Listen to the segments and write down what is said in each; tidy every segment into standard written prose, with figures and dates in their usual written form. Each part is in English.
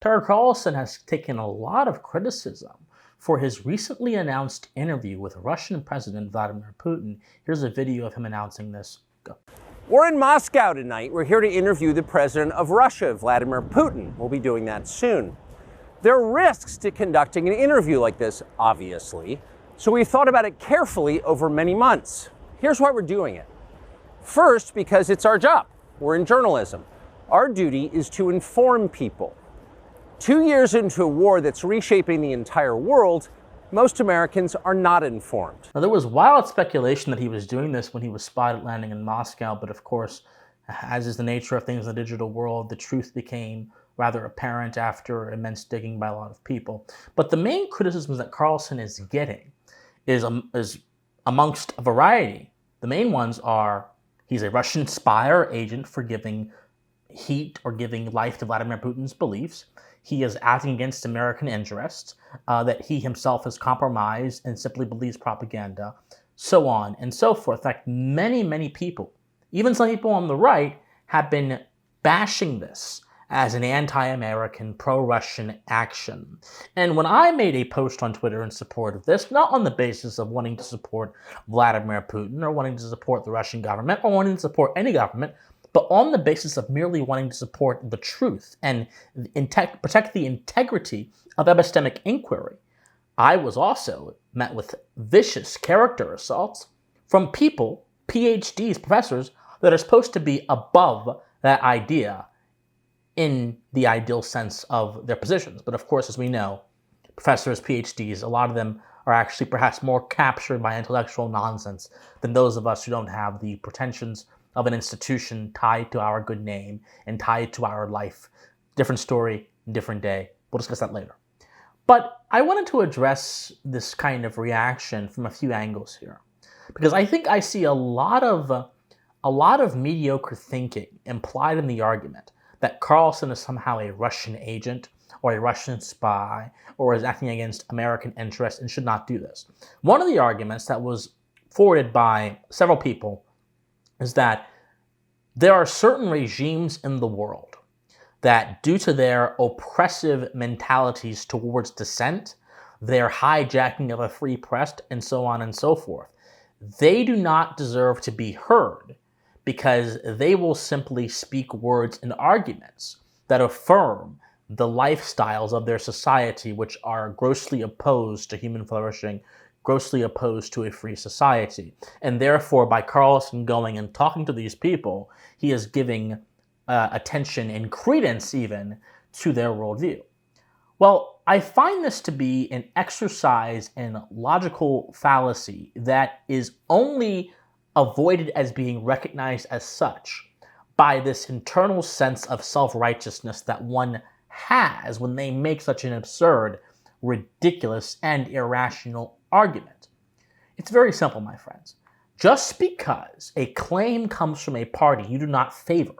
Tucker Carlson has taken a lot of criticism for his recently announced interview with Russian President Vladimir Putin. Here's a video of him announcing this. Go. We're in Moscow tonight. We're here to interview the president of Russia, Vladimir Putin. We'll be doing that soon. There are risks to conducting an interview like this, obviously, so we thought about it carefully over many months. Here's why we're doing it. First, because it's our job. We're in journalism. Our duty is to inform people. 2 years into a war that's reshaping the entire world, most Americans are not informed. Now, there was wild speculation that he was doing this when he was spotted landing in Moscow, but of course, as is the nature of things in the digital world, the truth became rather apparent after immense digging by a lot of people. But the main criticisms that Carlson is getting is amongst a variety. The main ones are he's a Russian spy or agent for giving heat or giving life to Vladimir Putin's beliefs. He is acting against American interests, that he himself has compromised and simply believes propaganda, so on and so forth. In fact, many people, even some people on the right, have been bashing this as an anti-American, pro-Russian action. And when I made a post on Twitter in support of this, not on the basis of wanting to support Vladimir Putin or wanting to support the Russian government or wanting to support any government, but on the basis of merely wanting to support the truth and protect the integrity of epistemic inquiry, I was also met with vicious character assaults from people, PhDs, professors, that are supposed to be above that idea in the ideal sense of their positions. But of course, as we know, professors, PhDs, a lot of them are actually perhaps more captured by intellectual nonsense than those of us who don't have the pretensions of an institution tied to our good name and tied to our life. Different story, different day. We'll discuss that later. But I wanted to address this kind of reaction from a few angles here, because I think I see a lot of mediocre thinking implied in the argument that Carlson is somehow a Russian agent or a Russian spy or is acting against American interests and should not do this. One of the arguments that was forwarded by several people is that there are certain regimes in the world that, due to their oppressive mentalities towards dissent, their hijacking of a free press, and so on and so forth, they do not deserve to be heard because they will simply speak words and arguments that affirm the lifestyles of their society, which are grossly opposed to human flourishing, grossly opposed to a free society. And therefore, by Carlson going and talking to these people, he is giving attention and credence even to their worldview. Well, I find this to be an exercise in logical fallacy that is only avoided as being recognized as such by this internal sense of self-righteousness that one has when they make such an absurd, ridiculous, and irrational argument. It's very simple, my friends. Just because a claim comes from a party you do not favor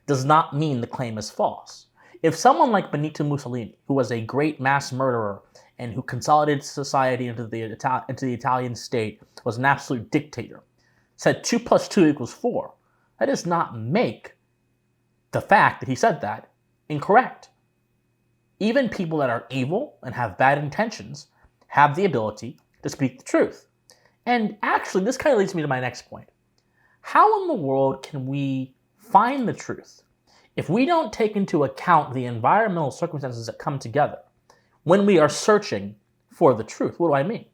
does not mean the claim is false. If someone like Benito Mussolini, who was a great mass murderer and who consolidated society into the Italian state, was an absolute dictator, said 2 + 2 = 4, that does not make the fact that he said that incorrect. Even people that are evil and have bad intentions have the ability to speak the truth. And actually, this kind of leads me to my next point. How in the world can we find the truth if we don't take into account the environmental circumstances that come together when we are searching for the truth? What do I mean?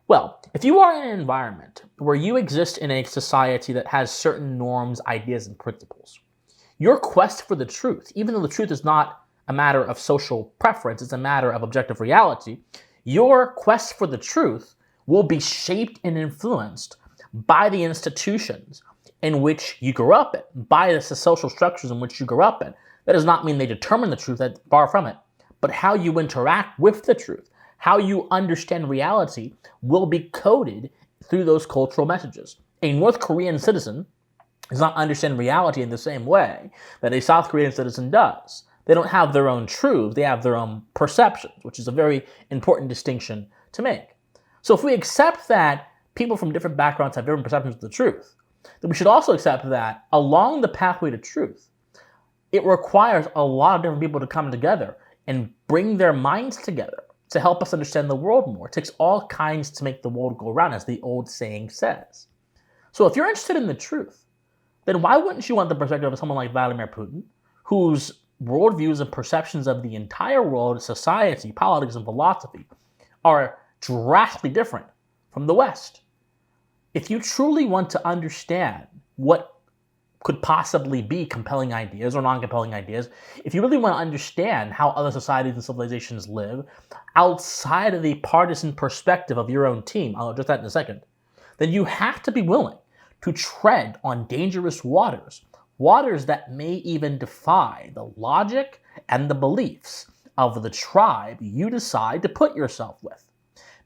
Well, if you are in an environment where you exist in a society that has certain norms, ideas, and principles, your quest for the truth, even though the truth is not a matter of social preference, it's a matter of objective reality, your quest for the truth will be shaped and influenced by the institutions in which you grew up in, by the social structures in which you grew up in. That does not mean they determine the truth, that's far from it, but how you interact with the truth, how you understand reality will be coded through those cultural messages. A North Korean citizen does not understand reality in the same way that a South Korean citizen does. They don't have their own truths, they have their own perceptions, which is a very important distinction to make. So if we accept that people from different backgrounds have different perceptions of the truth, then we should also accept that along the pathway to truth, it requires a lot of different people to come together and bring their minds together to help us understand the world more. It takes all kinds to make the world go round, as the old saying says. So if you're interested in the truth, then why wouldn't you want the perspective of someone like Vladimir Putin, whose worldviews and perceptions of the entire world, society, politics, and philosophy are drastically different from the West? If you truly want to understand what could possibly be compelling ideas or non-compelling ideas, if you really want to understand how other societies and civilizations live outside of the partisan perspective of your own team, I'll address that in a second, then you have to be willing to tread on dangerous waters, waters that may even defy the logic and the beliefs of the tribe you decide to put yourself with.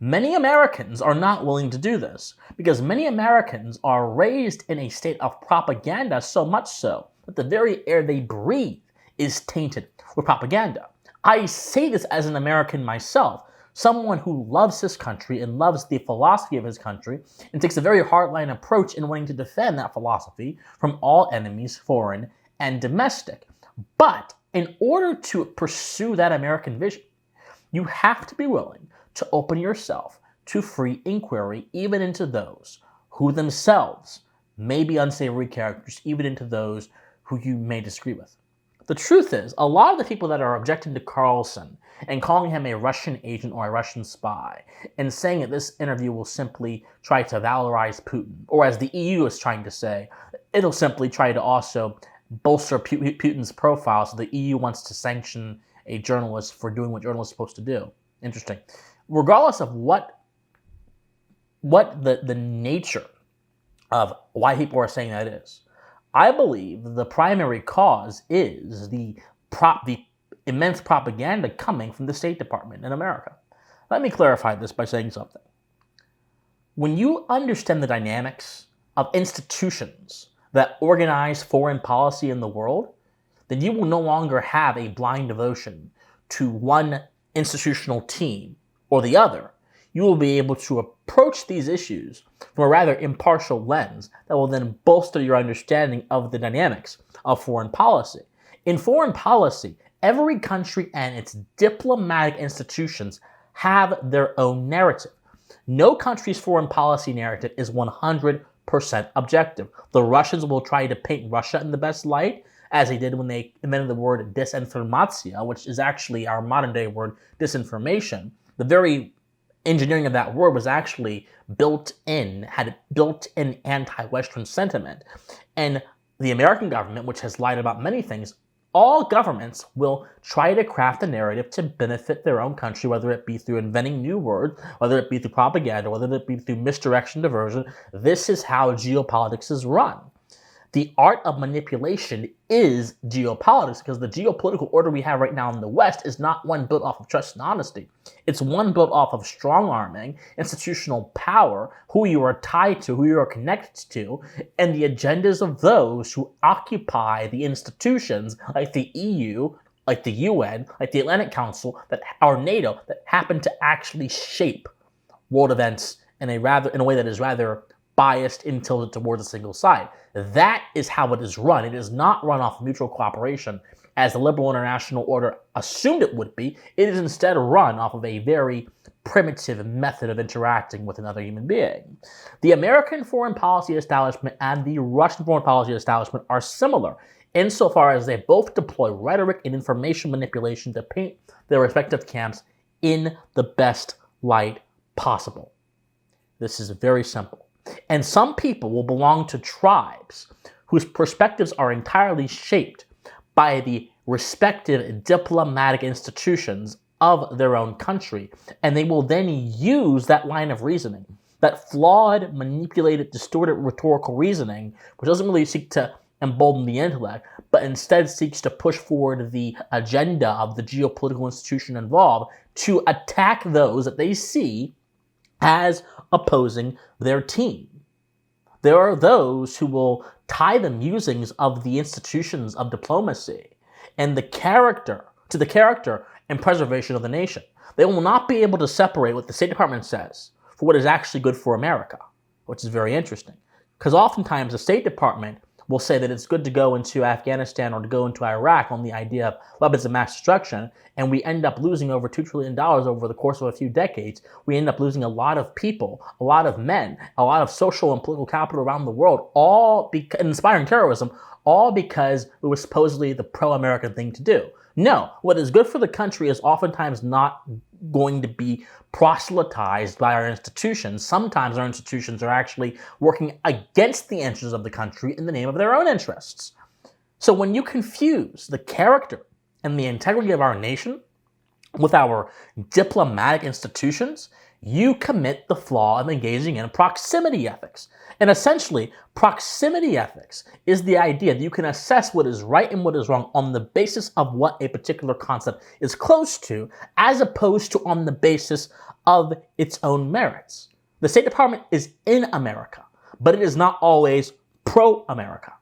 Many Americans are not willing to do this because many Americans are raised in a state of propaganda, so much so that the very air they breathe is tainted with propaganda. I say this as an American myself, someone who loves his country and loves the philosophy of his country and takes a very hardline approach in wanting to defend that philosophy from all enemies, foreign and domestic. But in order to pursue that American vision, you have to be willing to open yourself to free inquiry, even into those who themselves may be unsavory characters, even into those who you may disagree with. The truth is, a lot of the people that are objecting to Carlson and calling him a Russian agent or a Russian spy and saying that this interview will simply try to valorize Putin, or as the EU is trying to say, it'll simply try to also bolster Putin's profile, so the EU wants to sanction a journalist for doing what journalists are supposed to do. Interesting. Regardless of what the nature of why people are saying that is, I believe the primary cause is the immense propaganda coming from the State Department in America. Let me clarify this by saying something. When you understand the dynamics of institutions that organize foreign policy in the world, then you will no longer have a blind devotion to one institutional team or the other. You will be able to approach these issues from a rather impartial lens that will then bolster your understanding of the dynamics of foreign policy. In foreign policy, every country and its diplomatic institutions have their own narrative. No country's foreign policy narrative is 100% objective. The Russians will try to paint Russia in the best light, as they did when they invented the word disinformatia, which is actually our modern day word disinformation. The very engineering of that word was actually had built-in anti-Western sentiment. And the American government, which has lied about many things, all governments will try to craft a narrative to benefit their own country, whether it be through inventing new words, whether it be through propaganda, whether it be through misdirection, diversion. This is how geopolitics is run. The art of manipulation is geopolitics, because the geopolitical order we have right now in the West is not one built off of trust and honesty. It's one built off of strong-arming, institutional power, who you are tied to, who you are connected to, and the agendas of those who occupy the institutions like the EU, like the UN, like the Atlantic Council, or NATO, that happen to actually shape world events in a way that is rather biased and tilted towards a single side. That is how it is run. It is not run off mutual cooperation as the liberal international order assumed it would be. It is instead run off of a very primitive method of interacting with another human being. The American foreign policy establishment and the Russian foreign policy establishment are similar insofar as they both deploy rhetoric and information manipulation to paint their respective camps in the best light possible. This is very simple. And some people will belong to tribes whose perspectives are entirely shaped by the respective diplomatic institutions of their own country, and they will then use that line of reasoning, that flawed, manipulated, distorted rhetorical reasoning, which doesn't really seek to embolden the intellect, but instead seeks to push forward the agenda of the geopolitical institution involved to attack those that they see as opposing their team. There are those who will tie the musings of the institutions of diplomacy and the character and preservation of the nation. They will not be able to separate what the State Department says for what is actually good for America, which is very interesting. Because oftentimes the State Department will say that it's good to go into Afghanistan or to go into Iraq on the idea of weapons of mass destruction, and we end up losing over $2 trillion over the course of a few decades. We end up losing a lot of people, a lot of men, a lot of social and political capital around the world, all inspiring terrorism, all because it was supposedly the pro-American thing to do. No, what is good for the country is oftentimes not going to be proselytized by our institutions. Sometimes our institutions are actually working against the interests of the country in the name of their own interests. So when you confuse the character and the integrity of our nation with our diplomatic institutions, you commit the flaw of engaging in proximity ethics. And essentially, proximity ethics is the idea that you can assess what is right and what is wrong on the basis of what a particular concept is close to, as opposed to on the basis of its own merits. The State Department is in America, but it is not always pro-America.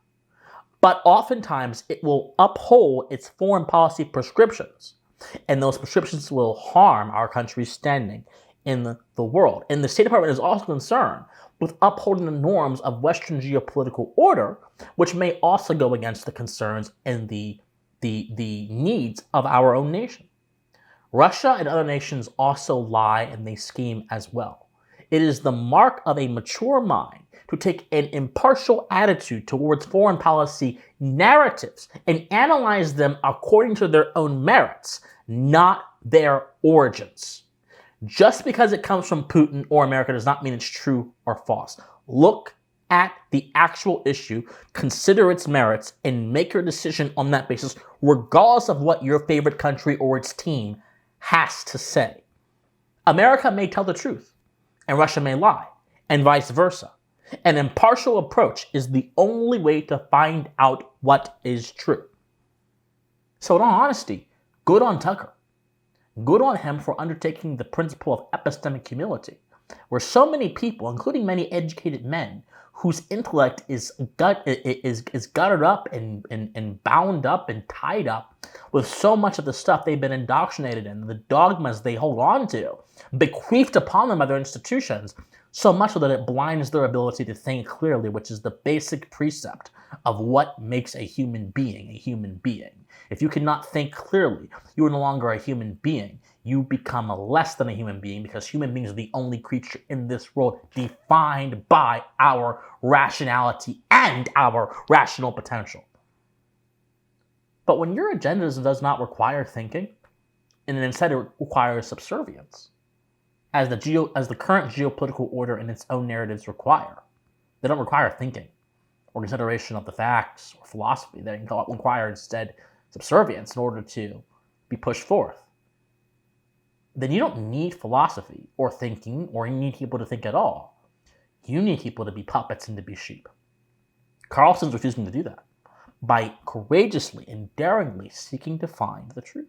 But oftentimes, it will uphold its foreign policy prescriptions, and those prescriptions will harm our country's standing in the world. And the State Department is also concerned with upholding the norms of Western geopolitical order, which may also go against the concerns and the needs of our own nation. Russia and other nations also lie and they scheme as well. It is the mark of a mature mind to take an impartial attitude towards foreign policy narratives and analyze them according to their own merits, not their origins. Just because it comes from Putin or America does not mean it's true or false. Look at the actual issue, consider its merits, and make your decision on that basis, regardless of what your favorite country or its team has to say. America may tell the truth, and Russia may lie, and vice versa. An impartial approach is the only way to find out what is true. So in all honesty, good on Tucker. Good on him for undertaking the principle of epistemic humility, where so many people, including many educated men, whose intellect is gutted up and bound up and tied up with so much of the stuff they've been indoctrinated in, the dogmas they hold on to, bequeathed upon them by their institutions, so much so that it blinds their ability to think clearly, which is the basic precept of what makes a human being a human being. If you cannot think clearly, you are no longer a human being. You become less than a human being because human beings are the only creature in this world defined by our rationality and our rational potential. But when your agenda does not require thinking, and instead it requires subservience, as the current geopolitical order and its own narratives require, they don't require thinking or consideration of the facts or philosophy. They require instead subservience in order to be pushed forth. Then you don't need philosophy or thinking, or you need people to think at all. You need people to be puppets and to be sheep. Carlson's refusing to do that by courageously and daringly seeking to find the truth.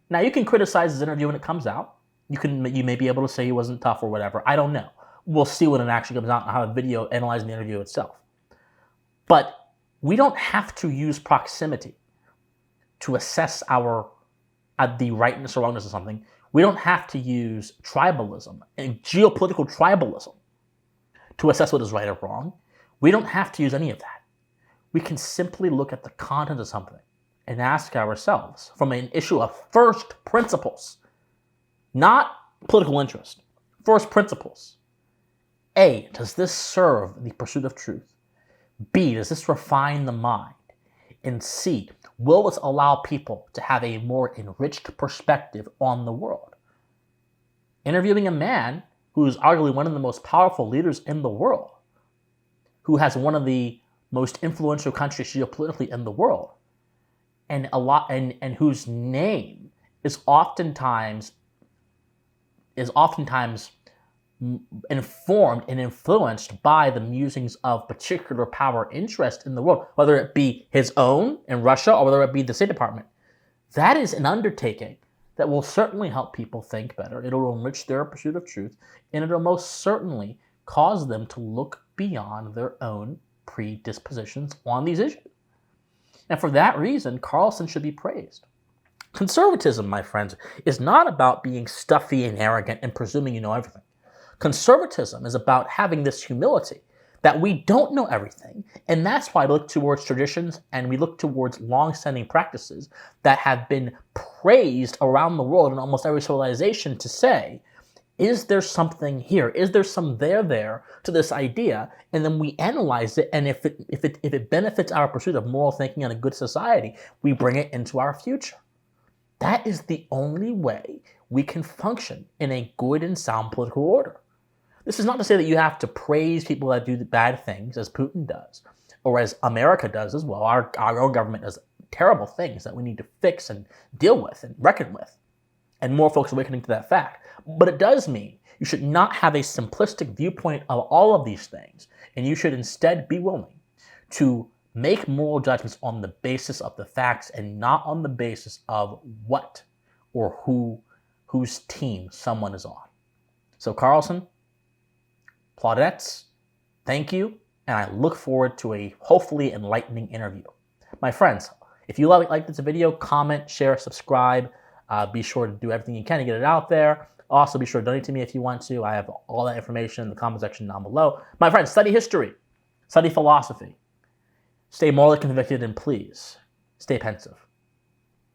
Now, you can criticize his interview when it comes out. You may be able to say he wasn't tough or whatever. I don't know. We'll see when it actually comes out and have a video analyzing the interview itself. But we don't have to use proximity to assess the rightness or wrongness of something. We don't have to use tribalism and geopolitical tribalism to assess what is right or wrong. We don't have to use any of that. We can simply look at the content of something and ask ourselves from an issue of first principles, not political interest, first principles. A, does this serve the pursuit of truth? B, does this refine the mind? And C, will this allow people to have a more enriched perspective on the world? Interviewing a man who is arguably one of the most powerful leaders in the world, who has one of the most influential countries geopolitically in the world, and whose name is oftentimes informed and influenced by the musings of particular power interest in the world, whether it be his own in Russia or whether it be the State Department. That is an undertaking that will certainly help people think better. It'll enrich their pursuit of truth, and it'll most certainly cause them to look beyond their own predispositions on these issues. And for that reason, Carlson should be praised. Conservatism, my friends, is not about being stuffy and arrogant and presuming you know everything. Conservatism is about having this humility that we don't know everything. And that's why we look towards traditions and we look towards long-standing practices that have been praised around the world in almost every civilization to say, is there something here? Is there some there to this idea? And then we analyze it, and if it benefits our pursuit of moral thinking and a good society, we bring it into our future. That is the only way we can function in a good and sound political order. This is not to say that you have to praise people that do the bad things, as Putin does, or as America does as well. Our own government does terrible things that we need to fix and deal with and reckon with. And more folks are awakening to that fact. But it does mean you should not have a simplistic viewpoint of all of these things, and you should instead be willing to make moral judgments on the basis of the facts and not on the basis of what or whose team someone is on. So Carlson, Claudettes, thank you, and I look forward to a hopefully enlightening interview. My friends, if you like this video, comment, share, subscribe. Be sure to do everything you can to get it out there. Also, be sure to donate to me if you want to. I have all that information in the comment section down below. My friends, study history, study philosophy, stay morally convicted, and please, stay pensive.